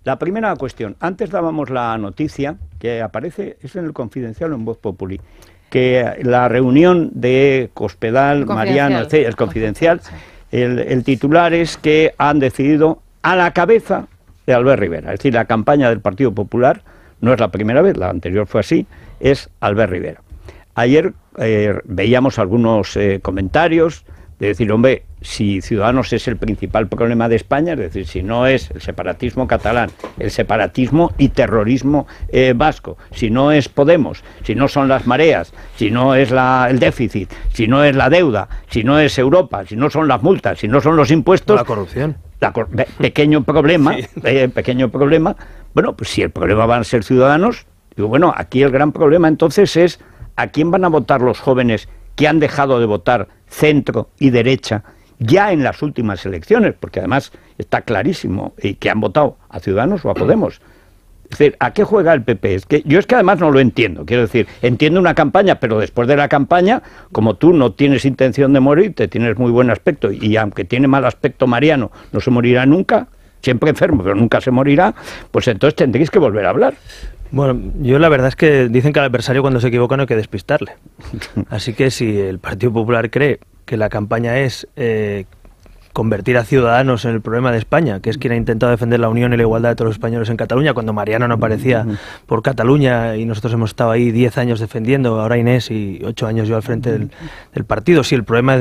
La primera cuestión, antes dábamos la noticia que aparece, es en el Confidencial o en Voz Populi, que la reunión de Cospedal, Mariano, es Confidencial, el titular es que han decidido a la cabeza de Albert Rivera, es decir, la campaña del Partido Popular no es la primera vez, la anterior fue así, es Albert Rivera. Ayer veíamos algunos comentarios de decir, hombre, si Ciudadanos es el principal problema de España, es decir, si no es el separatismo catalán, el separatismo y terrorismo vasco, si no es Podemos, si no son las mareas, si no es el déficit, si no es la deuda, si no es Europa, si no son las multas, si no son los impuestos... La corrupción. Pequeño problema, pequeño problema. Bueno, pues si el problema van a ser Ciudadanos, digo, bueno, aquí el gran problema entonces es a quién van a votar los jóvenes que han dejado de votar centro y derecha ya en las últimas elecciones, porque además está clarísimo que han votado a Ciudadanos o a Podemos. Es decir, ¿a qué juega el PP? Yo es que además no lo entiendo, quiero decir, entiendo una campaña, pero después de la campaña, como tú no tienes intención de morirte, tienes muy buen aspecto, y aunque tiene mal aspecto Mariano, no se morirá nunca, siempre enfermo, pero nunca se morirá, pues entonces tendréis que volver a hablar. Bueno, yo la verdad es que dicen que al adversario cuando se equivoca no hay que despistarle. Así que si el Partido Popular cree que la campaña es convertir a Ciudadanos en el problema de España, que es quien ha intentado defender la unión y la igualdad de todos los españoles en Cataluña, cuando Mariano no aparecía por Cataluña y nosotros hemos estado ahí 10 años defendiendo, ahora Inés y 8 años yo al frente del partido. Si el problema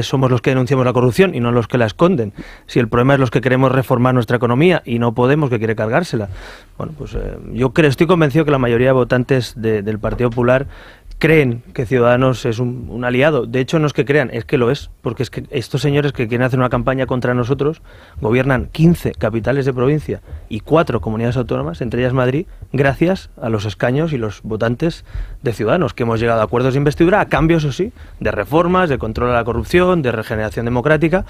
somos los que denunciamos la corrupción y no los que la esconden, si el problema es los que queremos reformar nuestra economía y no Podemos, que quiere cargársela, bueno, pues yo estoy convencido que la mayoría de votantes del Partido Popular creen que Ciudadanos es un aliado. De hecho, no es que crean, es que lo es, porque es que estos señores que quieren hacer una campaña contra nosotros gobiernan 15 capitales de provincia y 4 comunidades autónomas, entre ellas Madrid, gracias a los escaños y los votantes de Ciudadanos, que hemos llegado a acuerdos de investidura a cambio, eso sí, de reformas, de control a la corrupción, de regeneración democrática.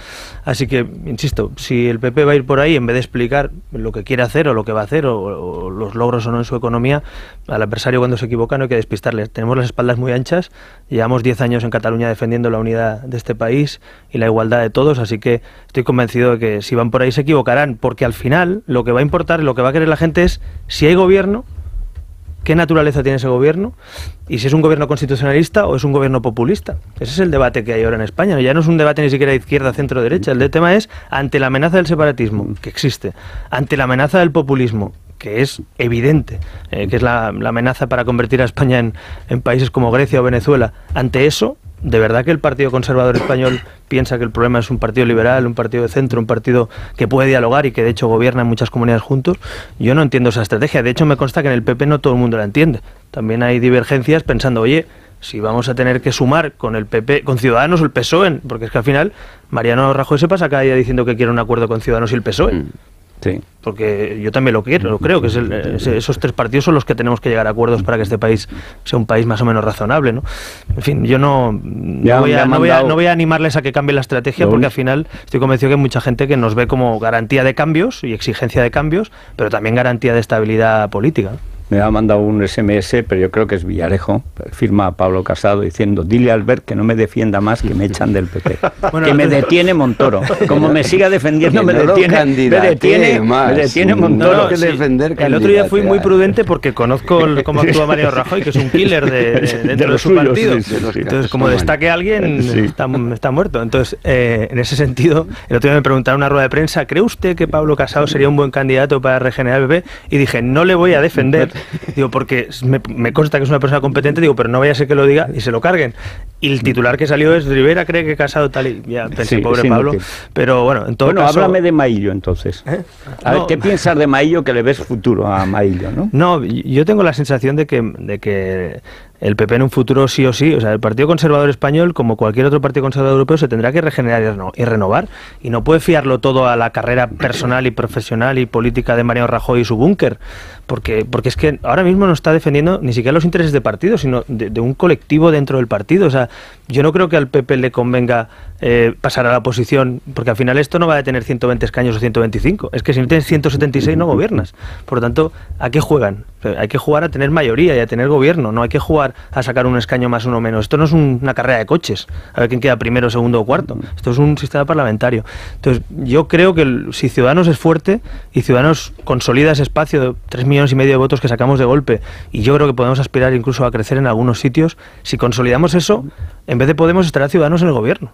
Así que, insisto, si el PP va a ir por ahí, en vez de explicar lo que quiere hacer o lo que va a hacer o los logros o no en su economía, al adversario cuando se equivoca no hay que despistarle. Tenemos las espaldas muy anchas, llevamos 10 años en Cataluña defendiendo la unidad de este país y la igualdad de todos, así que estoy convencido de que si van por ahí se equivocarán, porque al final lo que va a importar, lo que va a querer la gente es si hay gobierno, qué naturaleza tiene ese gobierno y si es un gobierno constitucionalista o es un gobierno populista. Ese es el debate que hay ahora en España. Ya no es un debate ni siquiera de izquierda, centro, derecha. El tema es ante la amenaza del separatismo, que existe, ante la amenaza del populismo, que es evidente, que es la amenaza para convertir a España en países como Grecia o Venezuela. Ante eso, ¿de verdad que el Partido Conservador Español piensa que el problema es un partido liberal, un partido de centro, un partido que puede dialogar y que de hecho gobierna en muchas comunidades juntos? Yo no entiendo esa estrategia. De hecho, me consta que en el PP no todo el mundo la entiende. También hay divergencias pensando, oye, si vamos a tener que sumar con el PP, con Ciudadanos o el PSOE, porque es que al final Mariano Rajoy se pasa cada día diciendo que quiere un acuerdo con Ciudadanos y el PSOE. Sí. Porque yo también lo creo que esos 3 partidos son los que tenemos que llegar a acuerdos para que este país sea un país más o menos razonable, ¿no? En fin, yo no voy a animarles a que cambien la estrategia, porque al final estoy convencido que hay mucha gente que nos ve como garantía de cambios y exigencia de cambios, pero también garantía de estabilidad política. Me ha mandado un SMS, pero yo creo que es Villarejo, firma a Pablo Casado diciendo: dile a Albert que no me defienda más, que me echan del PP. Bueno, que me detiene Montoro. Como me siga defendiendo, me detiene Montoro. No, que defender el otro día fui muy prudente porque conozco cómo actúa Mariano Rajoy, que es un killer dentro de su partido. Entonces, como destaque a alguien, está muerto. Entonces, en ese sentido, el otro día me preguntaron en una rueda de prensa: ¿cree usted que Pablo Casado sería un buen candidato para regenerar el PP? Y dije, no le voy a defender. Digo, porque me consta que es una persona competente, digo, pero no vaya a ser que lo diga y se lo carguen. Y el titular que salió es: Rivera cree que Casado tal y... Ya pensé, pobre Pablo. Pero bueno, en todo caso... háblame de Maillo, entonces. A ver, ¿qué piensas de Maillo, que le ves futuro a Maillo, no? No, yo tengo la sensación de que el PP en un futuro sí o sí, o sea, el Partido Conservador Español, como cualquier otro partido conservador europeo, se tendrá que regenerar y renovar, y no puede fiarlo todo a la carrera personal y profesional y política de Mariano Rajoy y su búnker, porque es que ahora mismo no está defendiendo ni siquiera los intereses de partido, sino de un colectivo dentro del partido. O sea, yo no creo que al PP le convenga pasar a la oposición, porque al final esto no va a tener 120 escaños o 125, es que si no tienes 176 no gobiernas. Por lo tanto, ¿a qué juegan? Hay que jugar a tener mayoría y a tener gobierno, no hay que jugar jugar a sacar un escaño más uno menos. Esto no es una carrera de coches, a ver quién queda primero, segundo o cuarto. Esto es un sistema parlamentario. Entonces, yo creo que si Ciudadanos es fuerte y Ciudadanos consolida ese espacio de 3,5 millones de votos que sacamos de golpe, y yo creo que podemos aspirar incluso a crecer en algunos sitios, si consolidamos eso, en vez de Podemos estará Ciudadanos en el gobierno.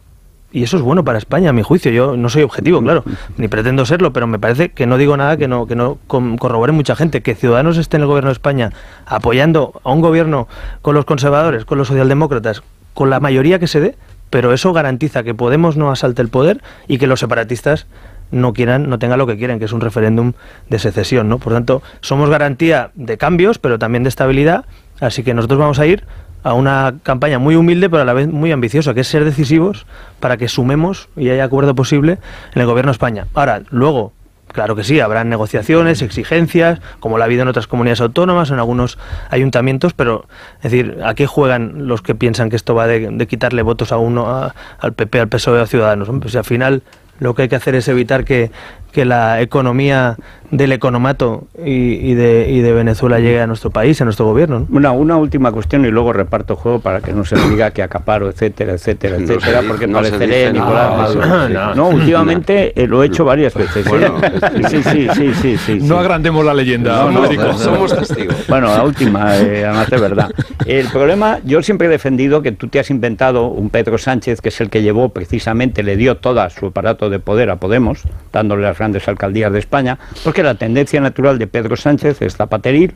Y eso es bueno para España, a mi juicio. Yo no soy objetivo, claro, ni pretendo serlo, pero me parece que no digo nada que no corrobore mucha gente. Que Ciudadanos esté en el gobierno de España apoyando a un gobierno con los conservadores, con los socialdemócratas, con la mayoría que se dé, pero eso garantiza que Podemos no asalte el poder y que los separatistas no tengan lo que quieren, que es un referéndum de secesión, ¿no? Por tanto, somos garantía de cambios, pero también de estabilidad, así que nosotros vamos a ir a una campaña muy humilde, pero a la vez muy ambiciosa, que es ser decisivos para que sumemos y haya acuerdo posible en el gobierno de España. Ahora, luego, claro que sí, habrá negociaciones, exigencias, como la ha habido en otras comunidades autónomas, en algunos ayuntamientos, pero, es decir, ¿a qué juegan los que piensan que esto va de quitarle votos a uno, al PP, al PSOE, a Ciudadanos? Pues al final lo que hay que hacer es evitar que la economía del economato y de Venezuela llegue a nuestro país, a nuestro gobierno, ¿no? Bueno, una última cuestión y luego reparto juego para que no se diga que acaparo, etcétera, etcétera, etcétera, porque pareceré Nicolás Maduro. No, últimamente lo he hecho varias veces. Bueno, sí. No agrandemos la leyenda, Federico. Somos testigos. Bueno, la última, además de verdad. El problema, yo siempre he defendido que tú te has inventado un Pedro Sánchez, que es el que llevó precisamente, le dio todo su aparato de poder a Podemos, dándole las grandes alcaldías de España, porque la tendencia natural de Pedro Sánchez es zapateril.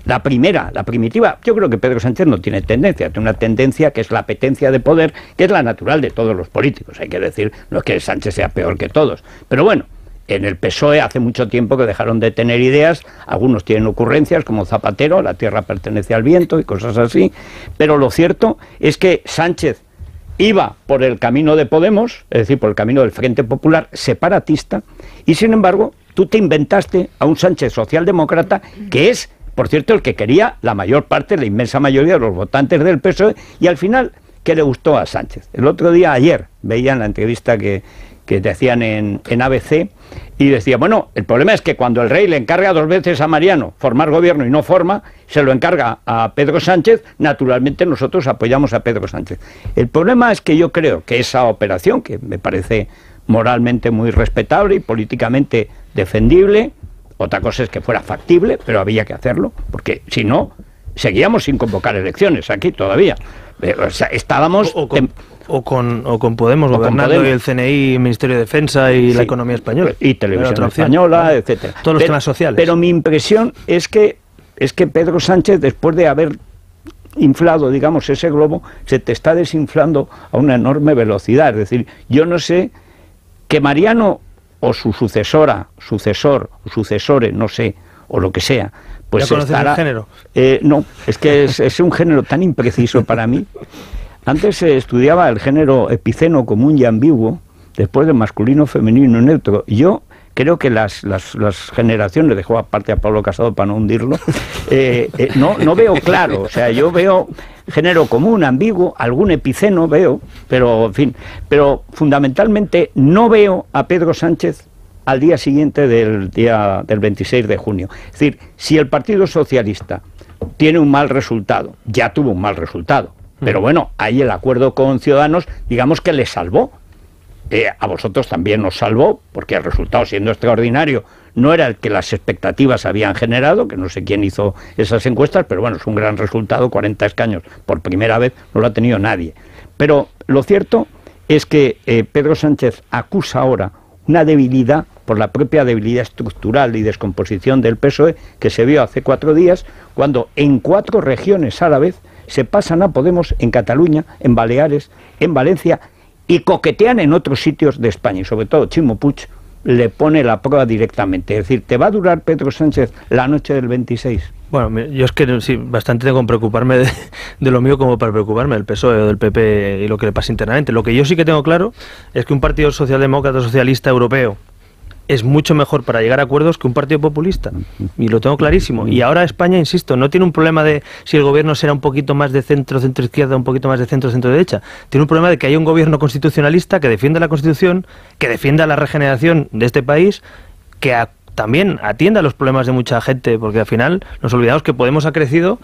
La primera, la primitiva, yo creo que Pedro Sánchez no tiene tendencia, tiene una tendencia que es la apetencia de poder, que es la natural de todos los políticos. Hay que decir, no es que Sánchez sea peor que todos, pero bueno, en el PSOE hace mucho tiempo que dejaron de tener ideas, algunos tienen ocurrencias como Zapatero, la tierra pertenece al viento y cosas así, pero lo cierto es que Sánchez iba por el camino de Podemos, es decir, por el camino del Frente Popular separatista, y sin embargo tú te inventaste a un Sánchez socialdemócrata que es, por cierto, el que quería la mayor parte, la inmensa mayoría de los votantes del PSOE, y al final, ¿qué le gustó a Sánchez? El otro día, ayer, veía en la entrevista que te hacían en ABC, y decía, bueno, el problema es que cuando el rey le encarga 2 veces a Mariano formar gobierno y no forma, se lo encarga a Pedro Sánchez, naturalmente nosotros apoyamos a Pedro Sánchez. El problema es que yo creo que esa operación, que me parece moralmente muy respetable y políticamente defendible, otra cosa es que fuera factible, pero había que hacerlo, porque si no, seguíamos sin convocar elecciones aquí todavía. O sea, estábamos... O con Podemos gobernando, con Podemos, y el CNI, el Ministerio de Defensa y la economía española. Y televisión española, etcétera. Todos los temas sociales. Pero mi impresión es que Pedro Sánchez, después de haber inflado, digamos, ese globo, se te está desinflando a una enorme velocidad. Es decir, yo no sé que Mariano o su sucesor, o sucesores, no sé, o lo que sea, pues ¿ya conoces el género? No, es que es un género tan impreciso para mí. Antes se estudiaba el género epiceno común y ambiguo, después de masculino, femenino y neutro. Yo creo que las generaciones, dejo aparte a Pablo Casado para no hundirlo, no veo claro. O sea, yo veo género común, ambiguo, algún epiceno veo, pero en fin, pero fundamentalmente no veo a Pedro Sánchez al día siguiente del 26 de junio. Es decir, si el Partido Socialista tiene un mal resultado, ya tuvo un mal resultado, pero bueno, ahí el acuerdo con Ciudadanos, digamos que le salvó. A vosotros también os salvó, porque el resultado, siendo extraordinario, no era el que las expectativas habían generado, que no sé quién hizo esas encuestas, pero bueno, es un gran resultado, 40 escaños por primera vez, no lo ha tenido nadie. Pero lo cierto es que Pedro Sánchez acusa ahora una debilidad, por la propia debilidad estructural y descomposición del PSOE, que se vio hace 4 días, cuando en 4 regiones a la vez se pasan a Podemos en Cataluña, en Baleares, en Valencia, y coquetean en otros sitios de España, y sobre todo Chimo Puig le pone la prueba directamente. Es decir, ¿te va a durar Pedro Sánchez la noche del 26? Bueno, yo es que sí, bastante tengo que preocuparme de lo mío como para preocuparme del PSOE o del PP y lo que le pasa internamente. Lo que yo sí que tengo claro es que un partido socialdemócrata, socialista, europeo, es mucho mejor para llegar a acuerdos que un partido populista, y lo tengo clarísimo. Y ahora España, insisto, no tiene un problema de si el gobierno será un poquito más de centro-izquierda, un poquito más de centro-derecha. Tiene un problema de que haya un gobierno constitucionalista que defienda la Constitución, que defienda la regeneración de este país, que también atienda los problemas de mucha gente, porque al final nos olvidamos que Podemos ha crecido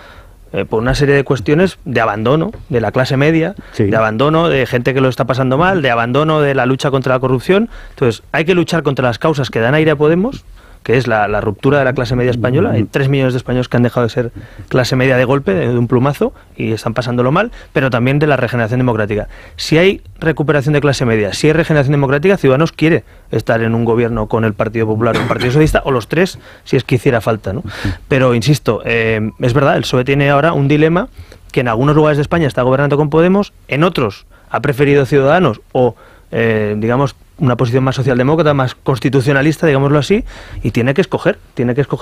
por una serie de cuestiones de abandono de la clase media, de abandono de gente que lo está pasando mal, de abandono de la lucha contra la corrupción. Entonces, hay que luchar contra las causas que dan aire a Podemos, que es la ruptura de la clase media española. Hay 3 millones de españoles que han dejado de ser clase media de golpe, de un plumazo, y están pasándolo mal, pero también de la regeneración democrática. Si hay recuperación de clase media, si hay regeneración democrática, Ciudadanos quiere estar en un gobierno con el Partido Popular o el Partido Socialista, o los 3, si es que hiciera falta, ¿no? Pero, insisto, es verdad, el PSOE tiene ahora un dilema que en algunos lugares de España está gobernando con Podemos, en otros ha preferido Ciudadanos o, digamos, una posición más socialdemócrata, más constitucionalista, digámoslo así, y tiene que escoger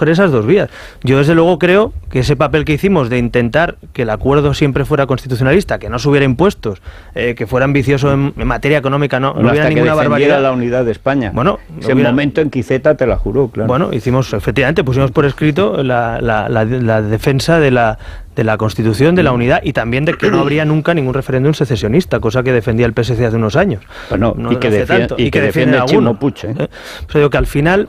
esas dos vías. Yo desde luego creo que ese papel que hicimos de intentar que el acuerdo siempre fuera constitucionalista, que no subiera impuestos, que fuera ambicioso en materia económica, no hubiera ninguna barbaridad. La unidad de España. Bueno, ese momento en Quiceta te la juró, claro. Bueno, pusimos por escrito la defensa de la Constitución, de la unidad, y también de que no habría nunca ningún referéndum secesionista, cosa que defendía el PSC hace unos años. Bueno, no, y que defiende el Chimo Puig, O sea, digo que al final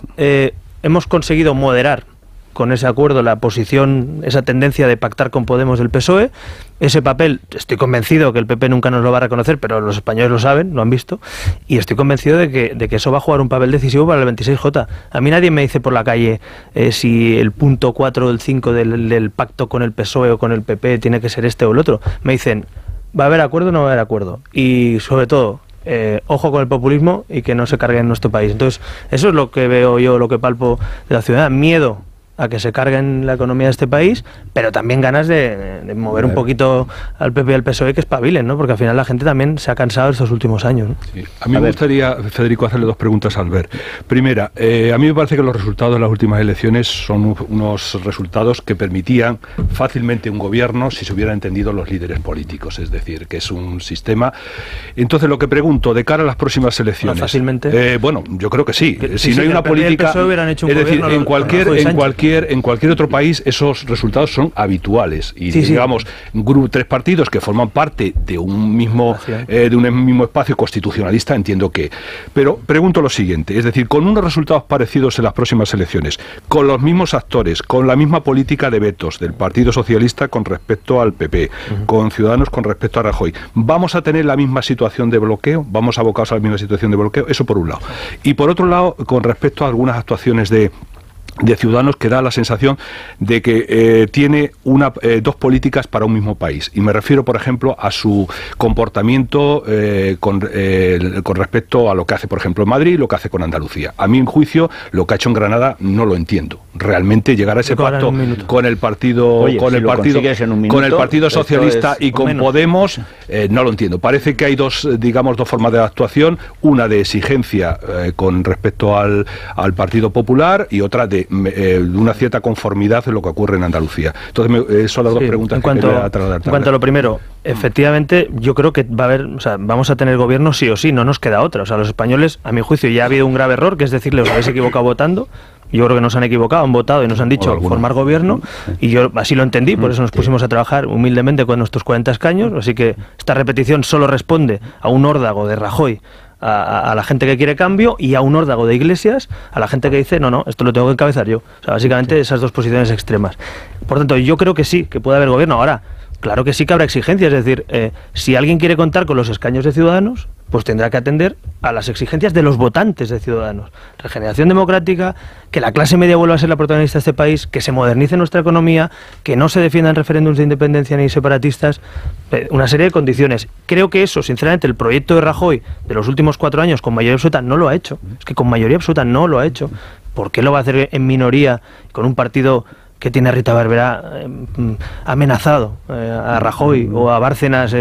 hemos conseguido moderar con ese acuerdo la posición, esa tendencia de pactar con Podemos del PSOE. Ese papel, estoy convencido que el PP nunca nos lo va a reconocer, pero los españoles lo saben, lo han visto, y estoy convencido de que eso va a jugar un papel decisivo para el 26J. A mí nadie me dice por la calle si el punto 4 o el 5 del pacto con el PSOE o con el PP tiene que ser este o el otro. Me dicen, ¿va a haber acuerdo o no va a haber acuerdo? Y sobre todo, ojo con el populismo y que no se cargue en nuestro país. Entonces, eso es lo que veo yo, lo que palpo de la ciudad. Miedo a que se carguen la economía de este país, pero también ganas de mover un poquito al PP y al PSOE que espabilen, ¿no? Porque al final la gente también se ha cansado estos últimos años, ¿no? Sí. A mí me gustaría, Federico, hacerle 2 preguntas a Albert. Primera, a mí me parece que los resultados de las últimas elecciones son unos resultados que permitían fácilmente un gobierno si se hubieran entendido los líderes políticos, es decir, que es un sistema. Entonces, lo que pregunto, de cara a las próximas elecciones... ¿Fácilmente? Bueno, yo creo que sí. Si no hay una política... Hecho un es decir, gobierno, en cualquier otro país esos resultados son habituales y digamos 3 partidos que forman parte de un mismo espacio constitucionalista, entiendo que, pero pregunto lo siguiente, es decir, con unos resultados parecidos en las próximas elecciones, con los mismos actores, con la misma política de vetos del Partido Socialista con respecto al PP, con Ciudadanos con respecto a Rajoy, ¿vamos a tener la misma situación de bloqueo? ¿Vamos abocados a la misma situación de bloqueo? Eso por un lado. Y por otro lado, con respecto a algunas actuaciones de Ciudadanos, que da la sensación de que tiene 2 políticas para un mismo país. Y me refiero, por ejemplo, a su comportamiento con respecto a lo que hace, por ejemplo, en Madrid y lo que hace con Andalucía. A mi juicio, lo que ha hecho en Granada no lo entiendo. Realmente llegar a ese pacto con el Partido Socialista y con Podemos, no lo entiendo. Parece que hay dos formas de actuación, una de exigencia con respecto al Partido Popular y otra de una cierta conformidad en lo que ocurre en Andalucía. Entonces, son las 2 preguntas que quería trasladar. En cuanto a lo primero, efectivamente, yo creo que vamos a tener gobierno sí o sí, no nos queda otra. O sea, los españoles, a mi juicio, ya ha habido un grave error, que es decirle, os habéis equivocado votando. Yo creo que nos han equivocado, han votado y nos han dicho formar gobierno, y yo así lo entendí, por eso nos pusimos a trabajar humildemente con nuestros 40 escaños, así que esta repetición solo responde a un órdago de Rajoy, a la gente que quiere cambio, y a un órdago de Iglesias, a la gente que dice, no, esto lo tengo que encabezar yo. O sea, básicamente esas 2 posiciones extremas. Por tanto, yo creo que sí, que puede haber gobierno. Ahora, claro que sí que habrá exigencias, es decir, si alguien quiere contar con los escaños de Ciudadanos, pues tendrá que atender a las exigencias de los votantes de Ciudadanos. Regeneración democrática, que la clase media vuelva a ser la protagonista de este país, que se modernice nuestra economía, que no se defiendan referéndums de independencia ni separatistas, una serie de condiciones. Creo que eso, sinceramente, el proyecto de Rajoy de los últimos 4 años con mayoría absoluta no lo ha hecho. Es que con mayoría absoluta no lo ha hecho. ¿Por qué lo va a hacer en minoría con un partido que tiene a Rita Barberá amenazado a Rajoy, o a Bárcenas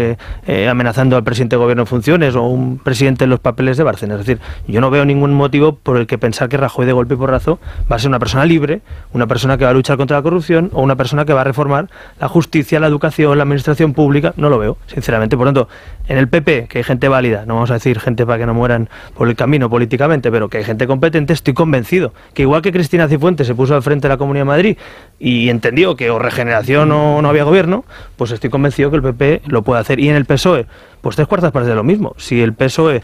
amenazando al presidente de gobierno en funciones, o un presidente en los papeles de Bárcenas? Es decir, yo no veo ningún motivo por el que pensar que Rajoy de golpe y porrazo va a ser una persona libre, una persona que va a luchar contra la corrupción, o una persona que va a reformar la justicia, la educación, la administración pública. No lo veo, sinceramente. Por tanto, en el PP, que hay gente válida, no vamos a decir gente para que no mueran por el camino políticamente, pero que hay gente competente, estoy convencido que igual que Cristina Cifuentes se puso al frente de la Comunidad de Madrid y entendió que o regeneración o no había gobierno, pues estoy convencido que el PP lo puede hacer. Y en el PSOE, pues 3/4 partes de lo mismo. Si el PSOE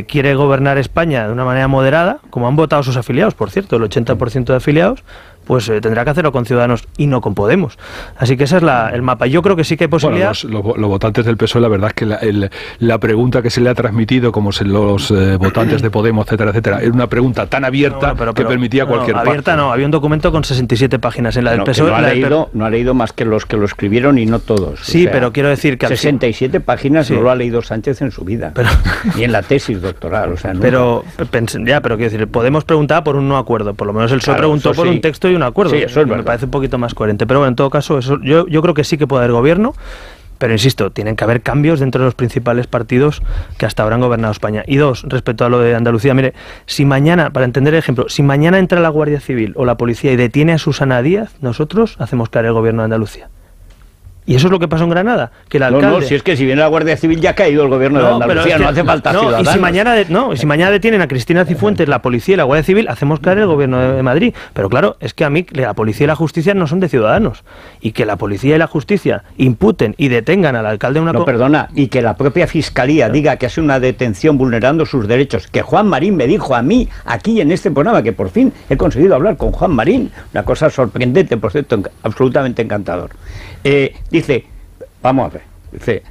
quiere gobernar España de una manera moderada, como han votado sus afiliados, por cierto, el 80% de afiliados, pues tendrá que hacerlo con Ciudadanos y no con Podemos. Así que ese es el mapa. Yo creo que sí que hay posibilidad. Bueno, los votantes del PSOE, la verdad es que la pregunta que se le ha transmitido, como los votantes de Podemos, etcétera, etcétera, era una pregunta tan abierta que permitía cualquier abierta parte. No, había un documento con 67 páginas en la del PSOE. No ha leído más que los que lo escribieron y no todos. Sí, o sea, pero quiero decir que 67 páginas no lo ha leído Sánchez en su vida. Ni en la tesis doctoral. O sea, pero quiero decir, Podemos preguntar por un no acuerdo. Por lo menos el PSOE preguntó por un texto y un acuerdo. Sí, eso es me parece un poquito más coherente. Pero bueno, en todo caso, yo creo que sí que puede haber gobierno. Pero insisto, tienen que haber cambios dentro de los principales partidos que hasta ahora han gobernado España. Y dos, respecto a lo de Andalucía, mire, si mañana, para entender el ejemplo, si mañana entra la Guardia Civil o la policía y detiene a Susana Díaz, nosotros hacemos caer el gobierno de Andalucía. Y eso es lo que pasó en Granada, que el alcalde... No, si es que si viene la Guardia Civil ya ha caído el gobierno de Andalucía, no hace falta Ciudadanos. Y si mañana detienen a Cristina Cifuentes, la policía y la Guardia Civil, hacemos caer el gobierno de Madrid. Pero claro, es que a mí la policía y la justicia no son de Ciudadanos. Y que la policía y la justicia imputen y detengan al alcalde de una... No, perdona, y que la propia Fiscalía diga que hace una detención vulnerando sus derechos. Que Juan Marín me dijo a mí, aquí en este programa, que por fin he conseguido hablar con Juan Marín, una cosa sorprendente, por cierto, absolutamente encantador. Dice, vamos a ver, dice,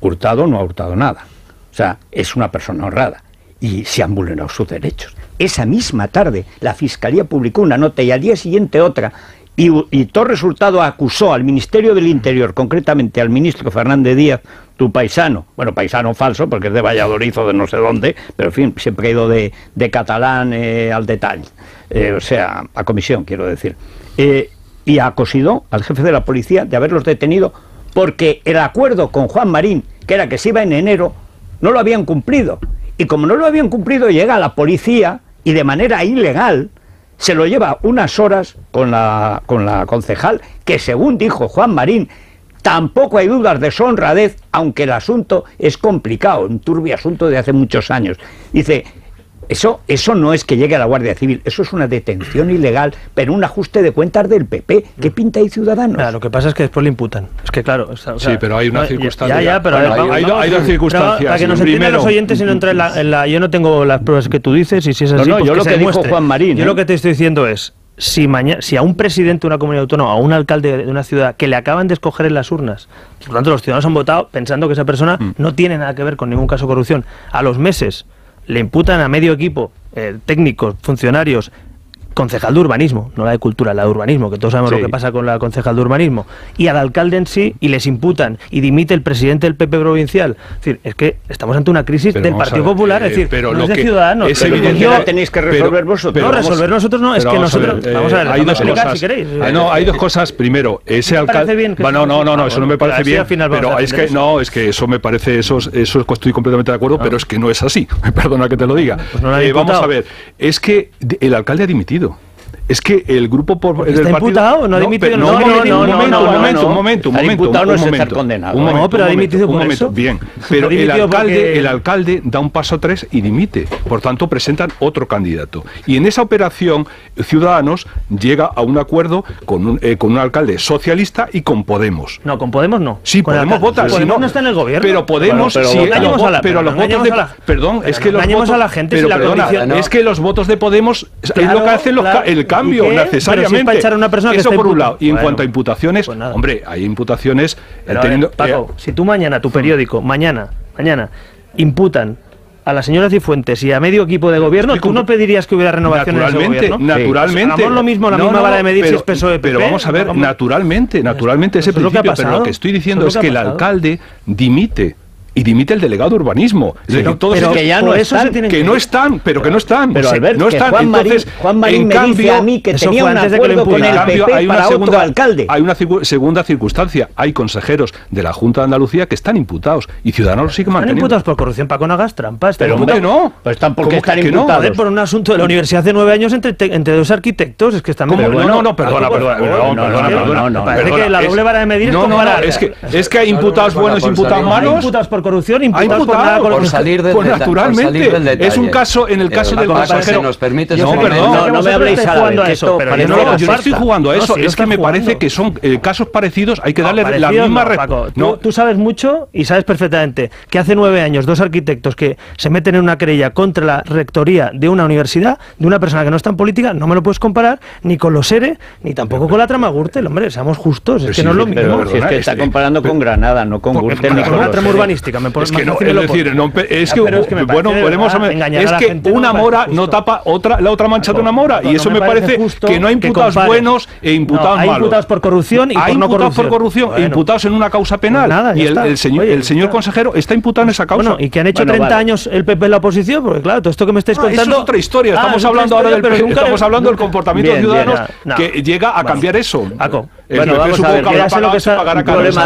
Hurtado no ha hurtado nada. O sea, es una persona honrada y se han vulnerado sus derechos. Esa misma tarde la Fiscalía publicó una nota y al día siguiente otra, y Torres Hurtado acusó al Ministerio del Interior, concretamente al ministro Fernández Díaz, tu paisano, bueno, paisano falso porque es de Valladolid o de no sé dónde, pero en fin, siempre ha ido de catalán al detalle, o sea, a comisión quiero decir, y acosó al jefe de la policía de haberlos detenido porque el acuerdo con Juan Marín, que era que se iba en enero, no lo habían cumplido. Y como no lo habían cumplido, llega la policía y de manera ilegal se lo lleva unas horas con la concejal, que según dijo Juan Marín, tampoco hay dudas de su honradez, aunque el asunto es complicado, un turbio asunto de hace muchos años. Dice... Eso no es que llegue a la Guardia Civil, eso es una detención ilegal, pero un ajuste de cuentas del PP. ¿Qué pinta ahí Ciudadanos? Lo que pasa es que después le imputan. Es que claro... O sea, sí, pero hay una circunstancia... pero hay dos circunstancias. Para que nos entiendan los oyentes y no entrar en la... Yo no tengo las pruebas que tú dices y si es así... No, yo lo que dijo Juan Marín... Yo lo que te estoy diciendo es... Si a un presidente de una comunidad autónoma, a un alcalde de una ciudad que le acaban de escoger en las urnas, por lo tanto los ciudadanos han votado pensando que esa persona no tiene nada que ver con ningún caso de corrupción, a los meses le imputan a medio equipo, técnicos, funcionarios, concejal de urbanismo, no la de cultura, la de urbanismo, que todos sabemos lo que pasa con la concejal de urbanismo, y al alcalde en sí, y les imputan, y dimite el presidente del PP provincial. Es decir, es que estamos ante una crisis del Partido Popular, es decir, pero no es de Ciudadanos. Es evidente que la tenéis que resolver vosotros. No, resolver nosotros no, es que nosotros... Vamos a ver, hay dos explicar, cosas, si queréis. Hay dos cosas. Primero, ese alcalde... No, eso no me parece bien, pero es que eso me parece, eso estoy completamente de acuerdo, pero es que no es así. Perdona que te lo diga. Vamos a ver, es que el alcalde ha dimitido. Es que el grupo ¿Está imputado? ¿No ha dimitido? Un momento. Imputado no es estar condenado. No, pero ha dimitido por eso. Bien, pero el alcalde da un paso atrás y dimite. Por tanto, presentan otro candidato. Y en esa operación, Ciudadanos llega a un acuerdo con un alcalde socialista y con Podemos. No, con Podemos no. Sí, Podemos vota. Podemos no está en el gobierno. Pero Podemos... Pero los votos de... Perdón, es que los votos... a la gente si la condición... Es que los votos de Podemos es lo que hacen el cambio necesariamente. Pero si es una persona eso que por un lado. Y en cuanto a imputaciones, pues hombre, hay imputaciones teniendo... Paco, si tú mañana, tu periódico, mañana, imputan a la señora Cifuentes y a medio equipo de gobierno, ¿tú no pedirías que hubiera renovación en ese gobierno? Naturalmente. Hagamos lo mismo, la misma vara de medir si es PSOE, PP. Pero vamos a ver, naturalmente ese principio, pero lo que estoy diciendo es que el alcalde dimite. Y dimite el delegado de urbanismo. Es decir, todos pero que ya no están, que no están. Pero Albert, no están. Juan Marín me dice a mí que tenía un acuerdo con el PP para otro alcalde. Hay una segunda circunstancia. Hay consejeros de la Junta de Andalucía que están imputados y Ciudadanos los sigue manteniendo. ¿Están imputados por corrupción? Paco, no hagas trampas. Pero ¿cómo que no? Pues ¿por qué están imputados? Por un asunto de la universidad hace 9 años entre dos arquitectos. Es que están... Perdona. Parece que la doble vara de medir es comparar. Es que hay imputados buenos y imputados malos. corrupción, imputados por nada por salir del pues detalle. naturalmente. Es un caso, en el caso del consejero. Si nos permite, no, perdón, no me habléis jugando a eso, pero yo no estoy jugando a eso. Es que me parece que son casos parecidos. Hay que darle la misma respuesta. Tú sabes mucho y sabes perfectamente que hace 9 años 2 arquitectos que se meten en una querella contra la rectoría de una universidad, de una persona que no está en política, no me lo puedes comparar ni con los ERE, ni tampoco con la trama Gürtel, hombre, seamos justos, es que no es lo mismo. Si es que está comparando con Granada, no con Gürtel ni con una trama urbanística. Es que no, es decir, bueno, podemos es que una mora no tapa la otra mancha de una mora, y eso me parece que no hay imputados buenos e imputados malos. Hay imputados por corrupción y por no corrupción. E imputados en una causa penal. Y el señor consejero está imputado en esa causa. Bueno, y que han hecho 30 años el PP en la oposición, porque claro, todo esto que me estáis contando... Eso es otra historia. Estamos hablando ahora del comportamiento de ciudadanos que llega a cambiar eso. Bueno, vamos a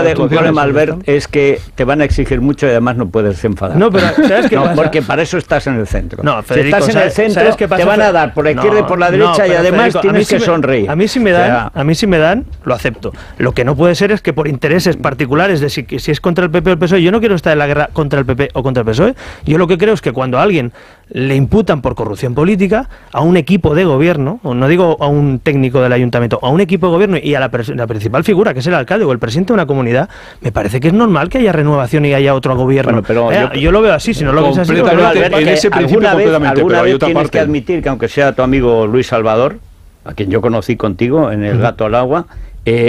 ver, un problema, Albert, es que te van a exigir mucho y además no puedes enfadar. No, pero ¿sabes qué pasa? Porque para eso estás en el centro. No, Federico, si estás en el centro, te van a dar por la izquierda y por la derecha, y además Federico, tienes que sonreír. A mí si me dan, lo acepto. Lo que no puede ser es que por intereses particulares de si es contra el PP o el PSOE, yo no quiero estar en la guerra contra el PP o contra el PSOE. Yo lo que creo es que cuando a alguien le imputan por corrupción política, a un equipo de gobierno, o no digo a un técnico del ayuntamiento, a un equipo de gobierno y a la principal figura, que es el alcalde o el presidente de una comunidad, me parece que es normal que haya renovación y haya otro gobierno. Bueno, pero yo lo veo así, si no lo ves así... En ese principio completamente, pero hay otra parte. Tienes que admitir que aunque sea tu amigo Luis Salvador, a quien yo conocí contigo en el Gato al Agua,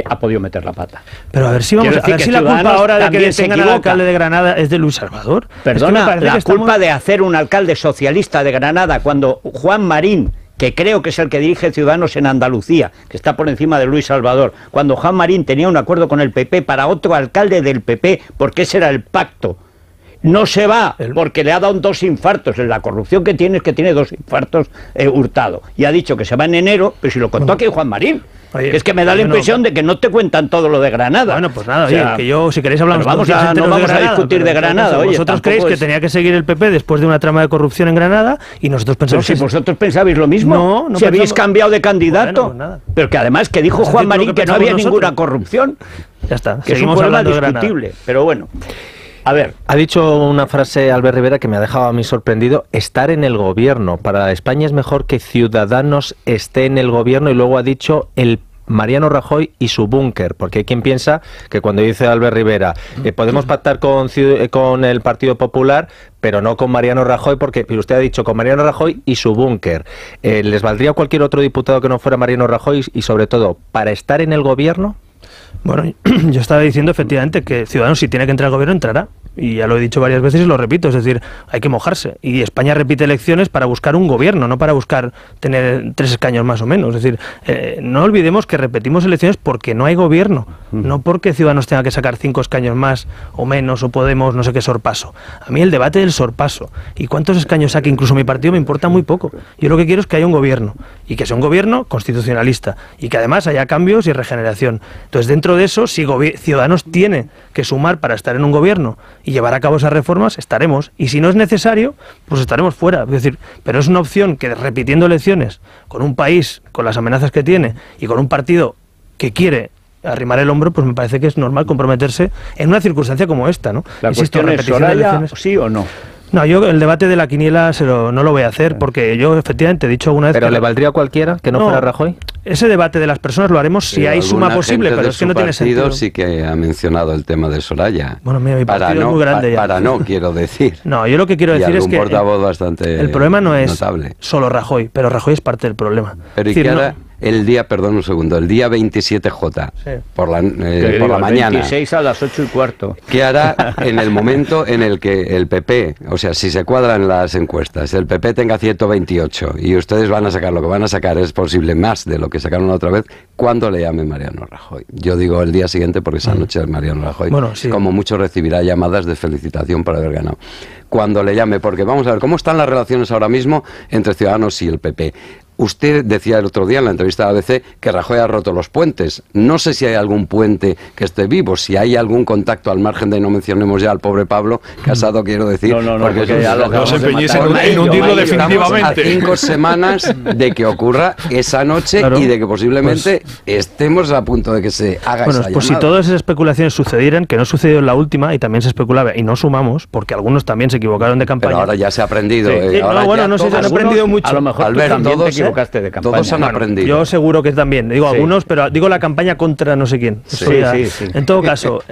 ha podido meter la pata. Pero a ver si vamos a ver si la culpa ahora de que detengan al alcalde de Granada es de Luis Salvador. Perdona, es que la culpa de hacer un alcalde socialista de Granada cuando Juan Marín, que creo que es el que dirige Ciudadanos en Andalucía, que está por encima de Luis Salvador, cuando Juan Marín tenía un acuerdo con el PP para otro alcalde del PP, porque ese era el pacto, no se va porque le ha dado 2 infartos. La corrupción que tiene es que tiene 2 infartos Hurtado, y ha dicho que se va en enero, pero si lo contó aquí Juan Marín. Oye, es que me da la impresión de que no te cuentan todo lo de Granada. Bueno, pues nada, oye, que yo, si queréis hablamos no vamos a discutir de Granada. Oye, vosotros creéis que tenía que seguir el PP después de una trama de corrupción en Granada, y nosotros pensamos pero si vosotros pensabais lo mismo, si habéis cambiado de candidato, pero que además que dijo Juan Marín que no había ninguna corrupción. Ya está, que es un problema discutible, pero bueno. A ver. Ha dicho una frase Albert Rivera que me ha dejado a mí sorprendido: estar en el gobierno. Para España es mejor que Ciudadanos esté en el gobierno, y luego ha dicho el Mariano Rajoy y su búnker, porque hay quien piensa que cuando dice Albert Rivera podemos pactar con el Partido Popular, pero no con Mariano Rajoy, porque usted ha dicho con Mariano Rajoy y su búnker. ¿Les valdría cualquier otro diputado que no fuera Mariano Rajoy, y sobre todo, para estar en el gobierno? Bueno, yo estaba diciendo efectivamente que Ciudadanos, si tiene que entrar al gobierno, entrará. Y ya lo he dicho varias veces y lo repito, es decir, hay que mojarse. Y España repite elecciones para buscar un gobierno, no para buscar tener 3 escaños más o menos. Es decir, no olvidemos que repetimos elecciones porque no hay gobierno, no porque Ciudadanos tenga que sacar 5 escaños más o menos, o Podemos, no sé qué sorpaso. A mí el debate del sorpaso y cuántos escaños saque incluso mi partido me importa muy poco. Yo lo que quiero es que haya un gobierno, y que sea un gobierno constitucionalista, y que además haya cambios y regeneración. Entonces, dentro de eso, si Ciudadanos tiene que sumar para estar en un gobierno y llevar a cabo esas reformas, estaremos, y si no es necesario, pues estaremos fuera. Es decir, pero es una opción que, repitiendo elecciones, con un país, con las amenazas que tiene, y con un partido que quiere arrimar el hombro, pues me parece que es normal comprometerse en una circunstancia como esta, ¿no? La cuestión es, Soraya, ¿sí o no? No, yo el debate de la quiniela no lo voy a hacer, porque yo efectivamente he dicho alguna vez... ¿Pero le valdría a cualquiera que no fuera Rajoy? Ese debate de las personas lo haremos si hay suma posible, pero es que no tiene sentido. Sí que ha mencionado el tema de Soraya. Bueno, mira, mi partido es muy grande ya. Quiero decir. No, yo lo que quiero decir es que portavoz bastante el problema no es notable. Solo Rajoy, pero Rajoy es parte del problema. Pero ¿y qué hará el día, perdón un segundo, el día 27J, por la mañana? 26 a las 8:15. ¿Qué hará en el momento en el que el PP, o sea, si se cuadran las encuestas, el PP tenga 128 y ustedes van a sacar lo que van a sacar, es posible más de lo que sacaron la otra vez, ¿cuándo le llame Mariano Rajoy? Yo digo el día siguiente, porque esa noche Mariano Rajoy, como mucho, recibirá llamadas de felicitación por haber ganado. Cuando le llame, porque vamos a ver cómo están las relaciones ahora mismo entre Ciudadanos y el PP. Usted decía el otro día en la entrevista de ABC que Rajoy ha roto los puentes. No sé si hay algún puente que esté vivo, si hay algún contacto al margen de, no mencionemos ya al pobre Pablo Casado, quiero decir. Porque ya no se empeñéis en hundirlo definitivamente. A 5 semanas de que ocurra esa noche y de que posiblemente estemos a punto de que se haga esa llamada. Pues si todas esas especulaciones sucedieran, que no sucedió en la última y también se especulaba y no sumamos, porque algunos también se equivocaron de campaña. Pero ahora ya se ha aprendido. No sé si han aprendido mucho. A lo mejor Albert, también todos, te equivocaste de campaña. Todos han aprendido. Yo seguro que también. Digo algunos, pero digo la campaña contra no sé quién. Sí. En todo caso,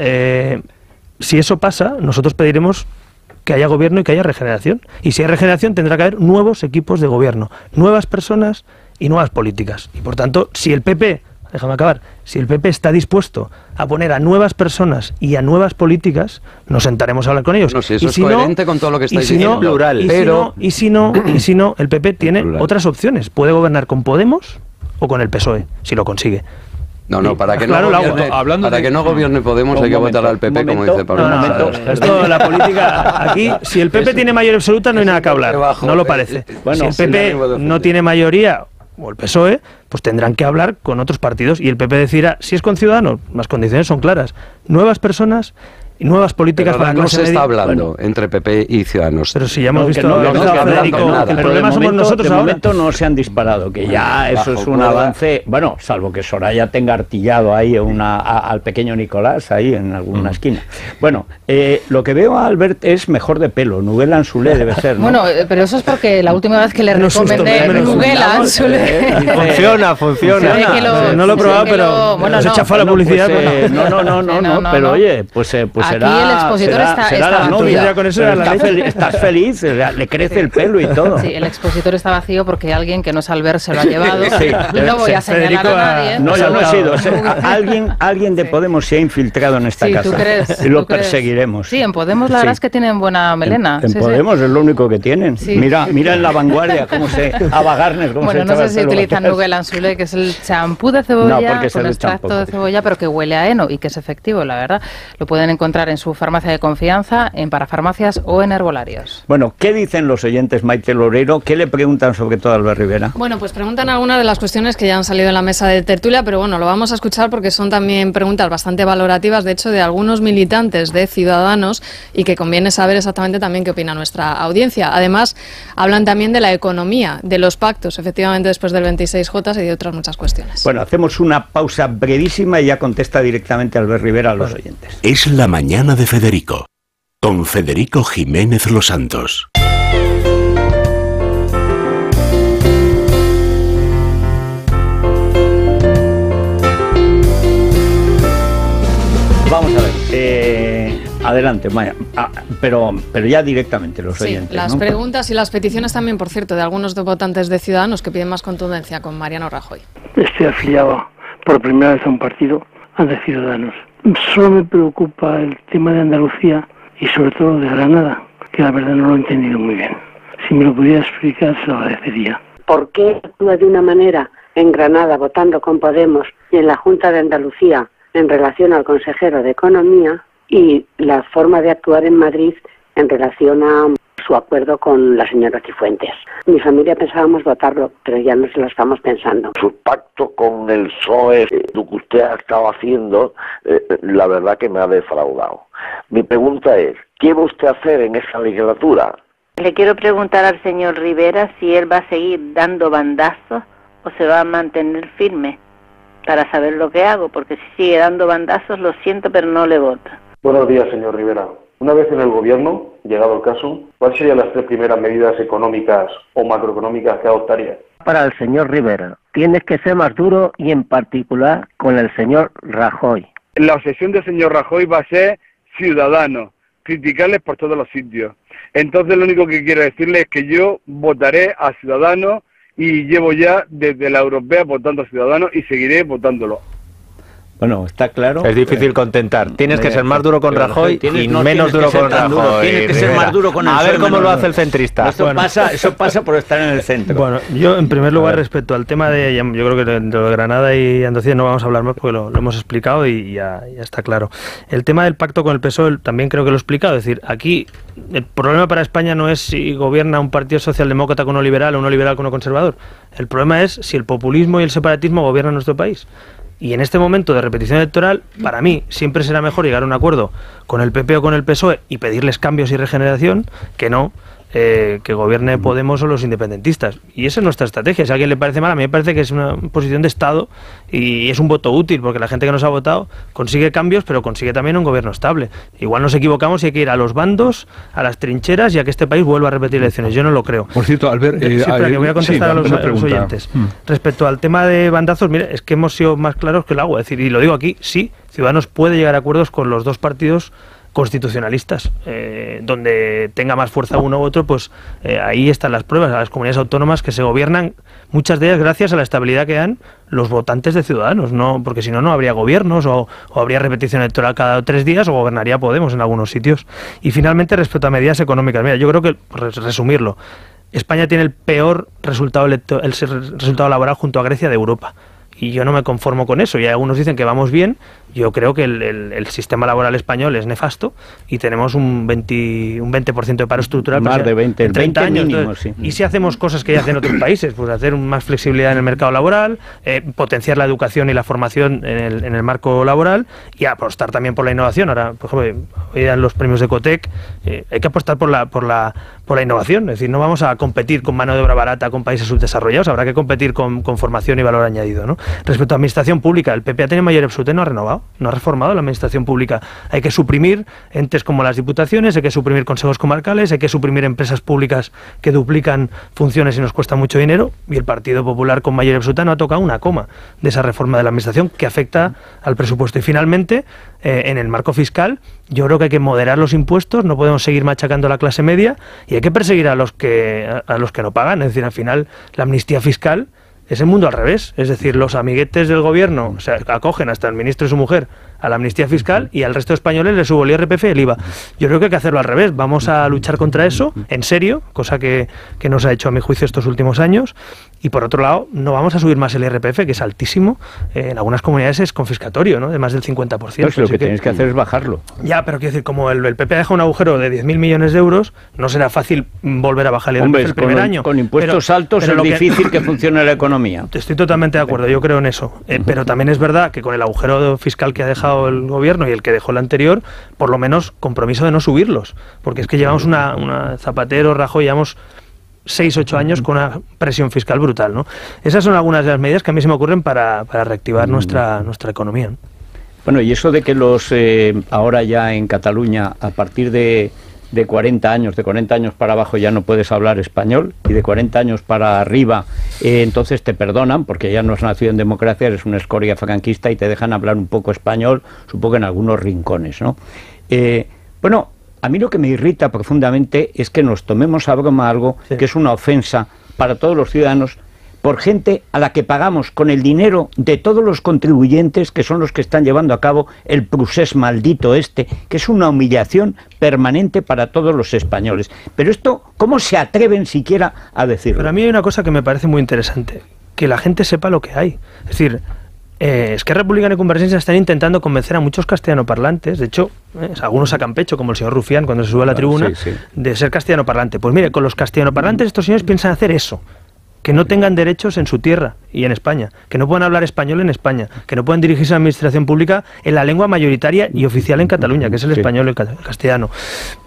si eso pasa, nosotros pediremos que haya gobierno y que haya regeneración. Y si hay regeneración, tendrá que haber nuevos equipos de gobierno, nuevas personas y nuevas políticas. Y por tanto, si el PP, déjame acabar, si el PP está dispuesto a poner a nuevas personas y a nuevas políticas, nos sentaremos a hablar con ellos. No, si eso es coherente con todo lo que estáis diciendo. Plural. Y si no, el PP tiene otras opciones. Puede gobernar con Podemos o con el PSOE, si lo consigue. No, para que no gobierne Podemos hay que votar al PP, como dice Pablo. Esto, la política, aquí, si el PP tiene mayoría absoluta, no hay nada que hablar. No lo parece. Si el PP no tiene mayoría, o el PSOE, pues tendrán que hablar con otros partidos y el PP decidirá, si es con Ciudadanos, las condiciones son claras, nuevas personas y nuevas políticas para la clase media. No se está hablando entre PP y Ciudadanos. Pero si ya hemos visto, el problema somos nosotros ahora. De momento no se han disparado, que ya eso es un avance, bueno, salvo que Soraya tenga artillado ahí al pequeño Nicolás, ahí en alguna esquina. Bueno, lo que veo a Albert es mejor de pelo, Nuguel Anzulé debe ser, ¿no? Bueno, pero eso es porque la última vez que le recomendé Nuguel Anzulé... Funciona. No lo he probado, pero se chafa la publicidad. No, pero oye, pues aquí el expositor será la novia. Con eso estás feliz, le crece el pelo y todo. Sí, el expositor está vacío porque alguien que no es Albert se lo ha llevado. No voy a señalar Federico a nadie. No, yo no he sido. Alguien de Podemos se ha infiltrado en esta casa. ¿Tú crees? Y lo perseguiremos. Sí, en Podemos la verdad es que tienen buena melena. En Podemos es lo único que tienen. Mira en La Vanguardia cómo se... Ava Gardner, cómo se... Bueno, no sé si utilizan Nuguel Anzulé, que es el champú de cebolla con extracto de cebolla, pero que huele a heno y que es efectivo, la verdad. Lo pueden encontrar en su farmacia de confianza, en parafarmacias o en herbolarios. Bueno, ¿qué dicen los oyentes, Maite Loreiro? ¿Qué le preguntan sobre todo a Albert Rivera? Bueno, pues preguntan algunas de las cuestiones que ya han salido en la mesa de tertulia, pero bueno, lo vamos a escuchar porque son también preguntas bastante valorativas, de hecho, de algunos militantes de Ciudadanos y que conviene saber exactamente también qué opina nuestra audiencia. Además, hablan también de la economía, de los pactos, efectivamente, después del 26J y de otras muchas cuestiones. Bueno, hacemos una pausa brevísima y ya contesta directamente Albert Rivera a los oyentes. Es la mañana de Federico, con Federico Jiménez Los Santos. Vamos a ver, adelante, Maya, pero ya directamente los oyentes. Las ¿no? preguntas y las peticiones también, por cierto, de algunos votantes de Ciudadanos que piden más contundencia con Mariano Rajoy. Estoy afiliado por primera vez a un partido de Ciudadanos. Solo me preocupa el tema de Andalucía y sobre todo de Granada, que la verdad no lo he entendido muy bien. Si me lo pudiera explicar, se lo agradecería. ¿Por qué actúa de una manera en Granada votando con Podemos y en la Junta de Andalucía en relación al consejero de Economía y la forma de actuar en Madrid en relación a su acuerdo con la señora Cifuentes? Mi familia pensábamos votarlo, pero ya no se lo estamos pensando. Su pacto con el PSOE, lo que usted ha estado haciendo, la verdad que me ha defraudado. Mi pregunta es, ¿qué va usted a hacer en esa legislatura? Le quiero preguntar al señor Rivera si él va a seguir dando bandazos o se va a mantener firme para saber lo que hago, porque si sigue dando bandazos, lo siento, pero no le voto. Buenos días, señor Rivera. Una vez en el gobierno, llegado el caso, ¿cuáles serían las 3 primeras medidas económicas o macroeconómicas que adoptaría? Para el señor Rivera, tienes que ser más duro y en particular con el señor Rajoy. La obsesión del señor Rajoy va a ser Ciudadanos, criticarles por todos los sitios. Entonces lo único que quiero decirles es que yo votaré a Ciudadanos y llevo ya desde la europea votando a Ciudadanos y seguiré votándolo. Bueno, está claro. Es difícil contentar. Tienes que ser más duro con Rajoy y menos duro con Rajoy. Tienes que ser más duro con el A ver cómo lo hace el centrista. Eso pasa por estar en el centro. Bueno, yo en primer lugar, respecto al tema yo creo que de lo de Granada y Andalucía no vamos a hablar más porque lo hemos explicado y ya está claro. El tema del pacto con el PSOE también creo que lo he explicado. Es decir, aquí el problema para España no es si gobierna un partido socialdemócrata con uno liberal o uno liberal con uno conservador. El problema es si el populismo y el separatismo gobiernan nuestro país. Y en este momento de repetición electoral, para mí, siempre será mejor llegar a un acuerdo con el PP o con el PSOE y pedirles cambios y regeneración que no que gobierne Podemos o los independentistas. Y esa es nuestra estrategia. Si a alguien le parece mal, a mí me parece que es una posición de Estado y es un voto útil, porque la gente que nos ha votado consigue cambios, pero consigue también un gobierno estable. Igual nos equivocamos y hay que ir a los bandos, a las trincheras y a que este país vuelva a repetir elecciones. Yo no lo creo. Por cierto, Albert... que voy a contestar a los oyentes. Respecto al tema de bandazos, mire, es que hemos sido más claros que el agua. Es decir, y lo digo aquí, sí, Ciudadanos puede llegar a acuerdos con los dos partidos constitucionalistas, donde tenga más fuerza uno u otro, pues ahí están las pruebas, a las comunidades autónomas que se gobiernan, muchas de ellas gracias a la estabilidad que dan los votantes de Ciudadanos, no, porque si no, no habría gobiernos o habría repetición electoral cada 3 días o gobernaría Podemos en algunos sitios. Y finalmente, respecto a medidas económicas, mira, yo creo que, por resumirlo, España tiene el peor resultado laboral junto a Grecia de Europa. Y yo no me conformo con eso. Y algunos dicen que vamos bien. Yo creo que el sistema laboral español es nefasto y tenemos un 20% de paro estructural. Más de 20, en 30 20 años. mínimo, Entonces, sí. Y si hacemos cosas que ya hacen otros países, pues hacer más flexibilidad en el mercado laboral, potenciar la educación y la formación en el marco laboral y apostar también por la innovación. Ahora, por ejemplo, hoy dan los premios de Ecotec, hay que apostar por la innovación. Es decir, no vamos a competir con mano de obra barata con países subdesarrollados, habrá que competir con formación y valor añadido, ¿no? Respecto a administración pública, el PP ha tenido mayoría absoluta y no ha renovado, no ha reformado la administración pública. Hay que suprimir entes como las diputaciones, hay que suprimir consejos comarcales, hay que suprimir empresas públicas que duplican funciones y nos cuesta mucho dinero, y el Partido Popular con mayoría absoluta no ha tocado una coma de esa reforma de la administración que afecta al presupuesto. Y finalmente, en el marco fiscal, yo creo que hay que moderar los impuestos, no podemos seguir machacando a la clase media y hay que perseguir a los que no pagan. Es decir, al final, la amnistía fiscal es el mundo al revés, es decir, los amiguetes del gobierno, o sea, acogen hasta el ministro y su mujer a la amnistía fiscal y al resto de españoles les subo el IRPF y el IVA. Yo creo que hay que hacerlo al revés, vamos a luchar contra eso, en serio, cosa que no se ha hecho a mi juicio estos últimos años, y por otro lado, no vamos a subir más el IRPF, que es altísimo, en algunas comunidades es confiscatorio, ¿no?, de más del 50%. Pues lo que tenéis que hacer es bajarlo. Ya, pero quiero decir, como el PP deja un agujero de 10.000 millones de euros, no será fácil volver a bajar el IRPF el primer año. Con impuestos altos es difícil que funcione la economía. Estoy totalmente de acuerdo, yo creo en eso. Pero también es verdad que con el agujero fiscal que ha dejado el gobierno y el que dejó el anterior, por lo menos compromiso de no subirlos. Porque es que llevamos una Zapatero, Rajoy, llevamos 6-8 años con una presión fiscal brutal, ¿no? Esas son algunas de las medidas que a mí se me ocurren para reactivar nuestra economía, ¿no? Bueno, y eso de que ahora ya en Cataluña, a partir de 40 años para abajo ya no puedes hablar español, y de 40 años para arriba entonces te perdonan, porque ya no has nacido en democracia, eres una escoria franquista y te dejan hablar un poco español, supongo en algunos rincones, ¿no? Bueno, a mí lo que me irrita profundamente es que nos tomemos a broma algo que es una ofensa para todos los ciudadanos, por gente a la que pagamos con el dinero de todos los contribuyentes, que son los que están llevando a cabo el procés maldito que es una humillación permanente para todos los españoles. Pero esto, ¿cómo se atreven siquiera a decirlo? Pero a mí hay una cosa que me parece muy interesante, que la gente sepa lo que hay. Es decir, Esquerra Republicana y Convergencia están intentando convencer a muchos castellanoparlantes, de hecho, algunos sacan pecho, como el señor Rufián cuando se sube a la tribuna, de ser castellanoparlante. Pues mire, con los castellanoparlantes estos señores piensan hacer eso, que no tengan derechos en su tierra y en España, que no puedan hablar español en España, que no puedan dirigirse a la administración pública en la lengua mayoritaria y oficial en Cataluña, que es el español y el castellano.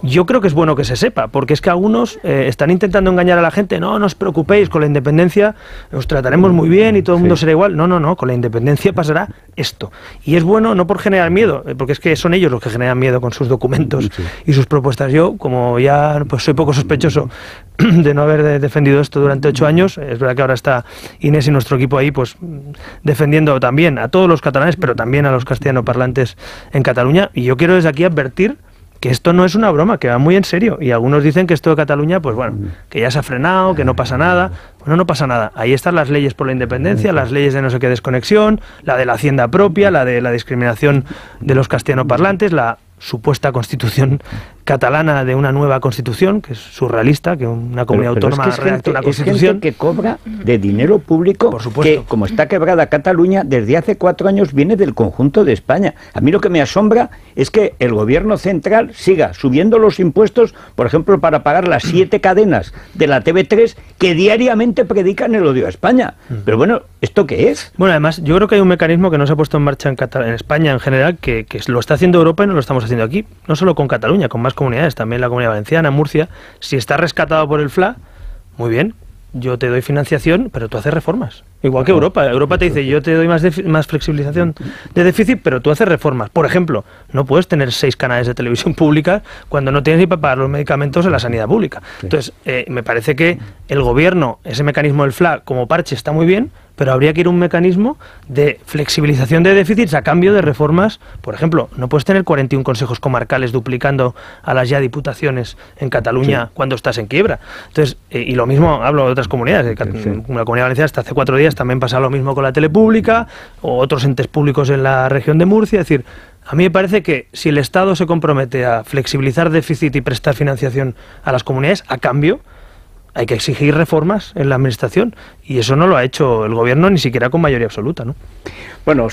Yo creo que es bueno que se sepa, porque es que algunos están intentando engañar a la gente. No os preocupéis, con la independencia os trataremos muy bien y todo el mundo será igual. No, con la independencia pasará esto. Y es bueno no por generar miedo, porque es que son ellos los que generan miedo con sus documentos y sus propuestas. Yo, como ya pues soy poco sospechoso de no haber defendido esto durante 8 años, es verdad que ahora está Inés y nuestro equipo ahí pues defendiendo también a todos los catalanes, pero también a los castellanoparlantes en Cataluña, y yo quiero desde aquí advertir que esto no es una broma, que va muy en serio. Y algunos dicen que esto de Cataluña, pues bueno, que ya se ha frenado, que no pasa nada. Bueno, no pasa nada. Ahí están las leyes por la independencia, las leyes de no sé qué desconexión, la de la hacienda propia, la de la discriminación de los castellanoparlantes, la supuesta constitución catalana de una nueva constitución, que es surrealista, que una comunidad autónoma redacta una constitución. Es gente que cobra de dinero público, por supuesto, que como está quebrada Cataluña, desde hace 4 años viene del conjunto de España. A mí lo que me asombra es que el gobierno central siga subiendo los impuestos, por ejemplo, para pagar las 7 cadenas de la TV3 que diariamente predican el odio a España. Pero bueno, ¿esto qué es? Bueno, además, yo creo que hay un mecanismo que no se ha puesto en marcha en España en general, que lo está haciendo Europa y no lo estamos haciendo aquí. No solo con Cataluña, con más comunidades, también la Comunidad Valenciana, Murcia. Si está rescatado por el FLA, muy bien, yo te doy financiación, pero tú haces reformas. Igual que Europa. Europa te dice, yo te doy más flexibilización de déficit, pero tú haces reformas. Por ejemplo, no puedes tener 6 canales de televisión pública cuando no tienes ni para pagar los medicamentos en la sanidad pública. Entonces, me parece que el gobierno, ese mecanismo del FLA como parche está muy bien, pero habría que ir a un mecanismo de flexibilización de déficits a cambio de reformas. Por ejemplo, no puedes tener 41 consejos comarcales duplicando a las ya diputaciones en Cataluña cuando estás en quiebra. Entonces, y lo mismo hablo de otras comunidades. La Comunidad Valenciana hasta hace 4 días también pasa lo mismo con la tele pública o otros entes públicos en la región de Murcia. Es decir, a mí me parece que si el Estado se compromete a flexibilizar déficit y prestar financiación a las comunidades, a cambio hay que exigir reformas en la administración, y eso no lo ha hecho el gobierno ni siquiera con mayoría absoluta, ¿no? Bueno,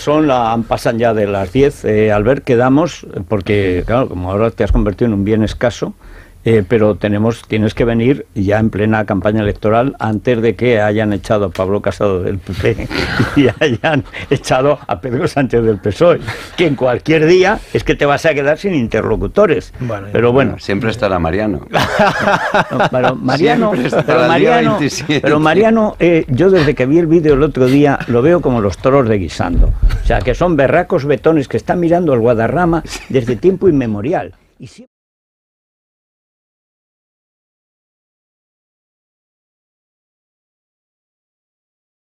pasan ya de las 10, Albert, quedamos, porque claro, como ahora te has convertido en un bien escaso, pero tienes que venir ya en plena campaña electoral antes de que hayan echado a Pablo Casado del PP y hayan echado a Pedro Sánchez del PSOE, que en cualquier día es que te vas a quedar sin interlocutores. Bueno, pero bueno, siempre estará Mariano. Pero Mariano, yo desde que vi el vídeo el otro día lo veo como los toros de Guisando, o sea, que son berracos betones que están mirando al Guadarrama desde tiempo inmemorial. Y